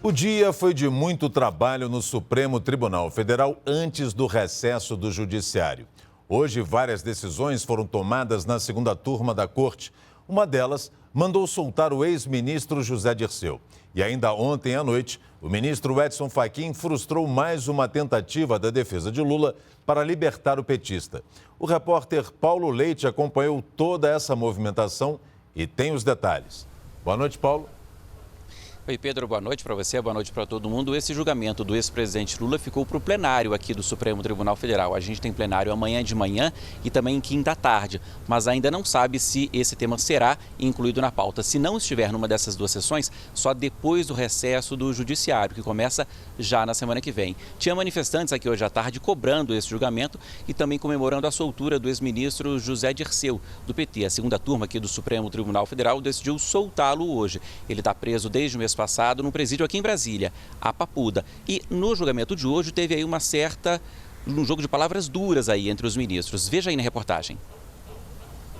O dia foi de muito trabalho no Supremo Tribunal Federal antes do recesso do Judiciário. Hoje, várias decisões foram tomadas na segunda turma da Corte. Uma delas mandou soltar o ex-ministro José Dirceu. E ainda ontem à noite, o ministro Edson Fachin frustrou mais uma tentativa da defesa de Lula para libertar o petista. O repórter Paulo Leite acompanhou toda essa movimentação e tem os detalhes. Boa noite, Paulo. Oi, Pedro, boa noite para você, boa noite para todo mundo. Esse julgamento do ex-presidente Lula ficou para o plenário aqui do Supremo Tribunal Federal. A gente tem plenário amanhã de manhã e também quinta à tarde, mas ainda não sabe se esse tema será incluído na pauta. Se não estiver numa dessas duas sessões, só depois do recesso do Judiciário, que começa já na semana que vem. Tinha manifestantes aqui hoje à tarde cobrando esse julgamento e também comemorando a soltura do ex-ministro José Dirceu, do PT. A segunda turma aqui do Supremo Tribunal Federal decidiu soltá-lo hoje. Ele está preso desde o mês passado no presídio aqui em Brasília, a Papuda. E no julgamento de hoje teve aí um jogo de palavras duras aí entre os ministros. Veja aí na reportagem.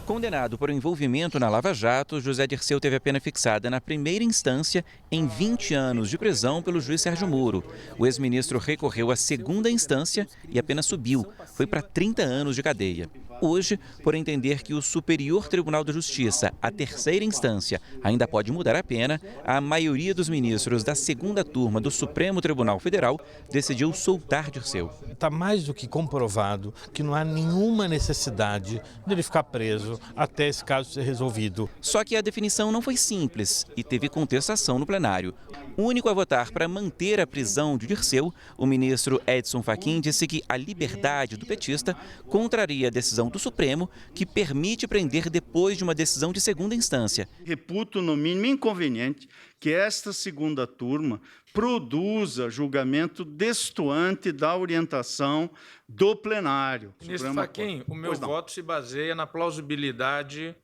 Condenado por envolvimento na Lava Jato, José Dirceu teve a pena fixada na primeira instância em 20 anos de prisão pelo juiz Sérgio Moro. O ex-ministro recorreu à segunda instância e a pena subiu, foi para 30 anos de cadeia. Hoje, por entender que o Superior Tribunal de Justiça, a terceira instância, ainda pode mudar a pena, a maioria dos ministros da segunda turma do Supremo Tribunal Federal decidiu soltar Dirceu. Está mais do que comprovado que não há nenhuma necessidade dele ficar preso até esse caso ser resolvido. Só que a definição não foi simples e teve contestação no plenário. O único a votar para manter a prisão de Dirceu, o ministro Edson Fachin disse que a liberdade do petista contraria a decisão do Supremo, que permite prender depois de uma decisão de segunda instância. Reputo, no mínimo, inconveniente que esta segunda turma produza julgamento destoante da orientação do plenário. Ministro Fachin, o meu voto se baseia na plausibilidade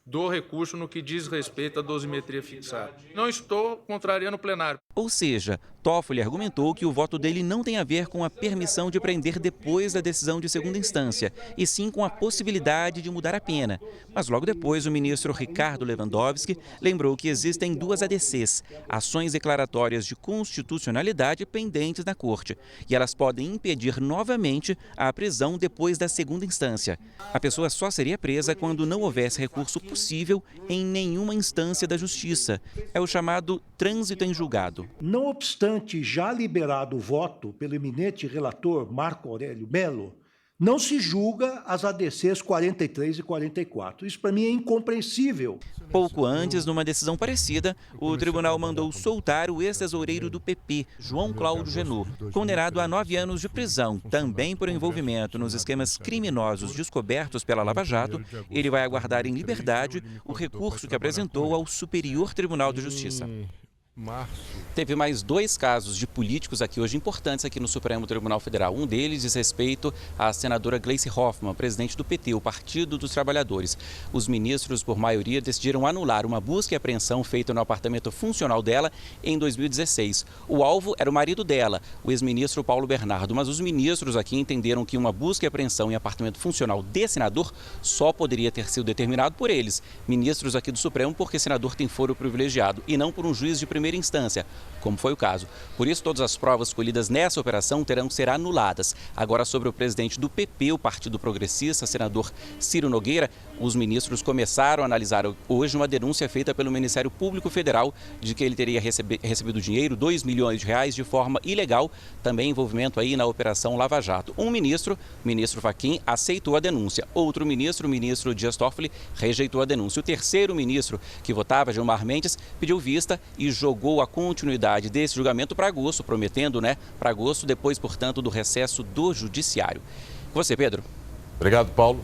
do recurso no que diz respeito à dosimetria fixada. Não estou contrariando o plenário. Ou seja, Toffoli argumentou que o voto dele não tem a ver com a permissão de prender depois da decisão de segunda instância, e sim com a possibilidade de mudar a pena. Mas logo depois, o ministro Ricardo Lewandowski lembrou que existem duas ADCs, ações declaratórias de constitucionalidade pendentes na Corte, e elas podem impedir novamente a prisão depois da segunda instância. A pessoa só seria presa quando não houvesse recurso possível em nenhuma instância da Justiça. É o chamado trânsito em julgado. Não obstante já liberado o voto pelo eminente relator Marco Aurélio Mello, não se julga as ADCs 43 e 44. Isso para mim é incompreensível. Pouco antes, numa decisão parecida, o tribunal mandou soltar o ex-tesoureiro do PP, João Cláudio Genot, condenado a 9 anos de prisão, também por envolvimento nos esquemas criminosos descobertos pela Lava Jato. Ele vai aguardar em liberdade o recurso que apresentou ao Superior Tribunal de Justiça. Teve mais 2 casos de políticos aqui hoje importantes aqui no Supremo Tribunal Federal. Um deles diz respeito à senadora Gleice Hoffmann, presidente do PT, o Partido dos Trabalhadores. Os ministros, por maioria, decidiram anular uma busca e apreensão feita no apartamento funcional dela em 2016. O alvo era o marido dela, o ex-ministro Paulo Bernardo, mas os ministros aqui entenderam que uma busca e apreensão em apartamento funcional de senador só poderia ter sido determinado por eles, ministros aqui do Supremo, porque senador tem foro privilegiado, e não por um juiz de primeira instância, como foi o caso. Por isso, todas as provas colhidas nessa operação terão que ser anuladas. Agora, sobre o presidente do PP, o Partido Progressista, senador Ciro Nogueira, os ministros começaram a analisar hoje uma denúncia feita pelo Ministério Público Federal de que ele teria recebido dinheiro, R$2 milhões, de forma ilegal, também envolvimento aí na Operação Lava Jato. Um ministro, o ministro Fachin, aceitou a denúncia. Outro ministro, o ministro Dias Toffoli, rejeitou a denúncia. O terceiro ministro, que votava, Gilmar Mendes, pediu vista e jogou a continuidade desse julgamento para agosto, prometendo, para agosto, depois, portanto, do recesso do Judiciário. Você, Pedro. Obrigado, Paulo.